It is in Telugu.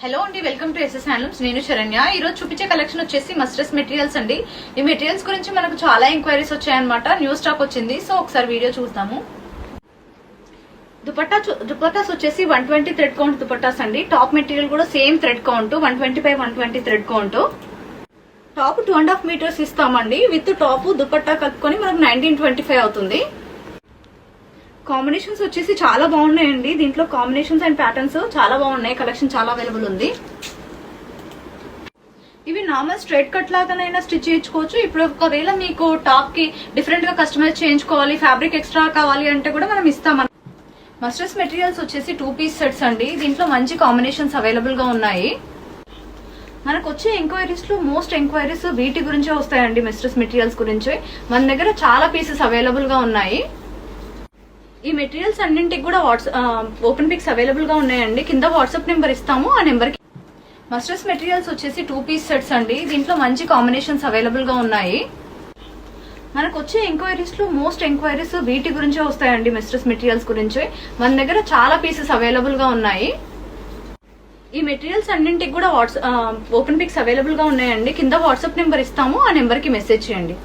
హలో అండి, వెల్కమ్ టు ఎస్ఎస్ హ్యాండ్లూమ్స్. నేను శరణ్య. ఈ రోజు చూపించే కలెక్షన్ వచ్చేసి మస్ట్రెస్ మెటీరియల్స్ అండి. ఈ మెటీరియల్స్ గురించి మనకు చాలా ఎంక్వైరీస్ వచ్చాయన్నమాట. న్యూ స్టాక్ వచ్చింది, సో ఒకసారి వీడియో చూద్దాము. దుపట్టాస్ వచ్చేసి 120 థ్రెడ్ కౌంట్ దుపట్టాస్ అండి. టాప్ మెటీరియల్ కూడా same thread count 120 thread count. Top 2.5 metres ఇస్తామండి. విత్ టాప్ దుపట్టా కలుపుకొని మనకు 1925 అవుతుంది. కాంబినేషన్స్ వచ్చేసి చాలా బాగున్నాయండి. దీంట్లో కాంబినేషన్స్ అండ్ ప్యాటర్న్స్ చాలా బాగున్నాయి. కలెక్షన్ చాలా అవైలబుల్ ఉంది. ఇవి నార్మల్ స్ట్రైట్ కట్ లాగానైనా స్టిచ్ చేయించుకోవచ్చు. ఇప్పుడు ఒకవేళ మీకు టాప్ కి డిఫరెంట్ గా కస్టమైజ్ చేయించుకోవాలి, ఫ్యాబ్రిక్ ఎక్స్ట్రా కావాలి అంటే కూడా మనం ఇస్తాం. మస్ట్రెస్ మెటీరియల్స్ వచ్చేసి 2 పీస్ సెట్స్ అండి. దీంట్లో మంచి కాంబినేషన్స్ అవైలబుల్ గా ఉన్నాయి. మనకు వచ్చే ఎంక్వైరీస్ లో మోస్ట్ ఎంక్వైరీస్ వీటి గురించే వస్తాయండి. మస్ట్రెస్ మెటీరియల్స్ గురించి మన దగ్గర చాలా పీసెస్ అవైలబుల్ గా ఉన్నాయి. ఈ మెటీరియల్స్ అన్నింటికి కూడా ఓపెన్ పిక్స్ అవైలబుల్ గా ఉన్నాయండి. కింద వాట్సాప్ నెంబర్ ఇస్తాము, ఆ నెంబర్ కి. మస్ట్రెస్ మెటీరియల్స్ వచ్చేసి 2 పీస్ సెట్స్ అండి. దీంట్లో మంచి కాంబినేషన్స్ అవైలబుల్ గా ఉన్నాయి. మనకు వచ్చే ఎంక్వైరీస్ లో మోస్ట్ ఎంక్వైరీస్ వీటి గురించే వస్తాయండి. మస్ట్రెస్ మెటీరియల్స్ గురించి మన దగ్గర చాలా పీసెస్ అవైలబుల్ గా ఉన్నాయి. ఈ మెటీరియల్స్ అన్నింటికి కూడా ఓపెన్ పిక్స్ అవైలబుల్ గా ఉన్నాయండి. కింద వాట్సాప్ నెంబర్ ఇస్తాము, ఆ నెంబర్ కి మెసేజ్ చేయండి.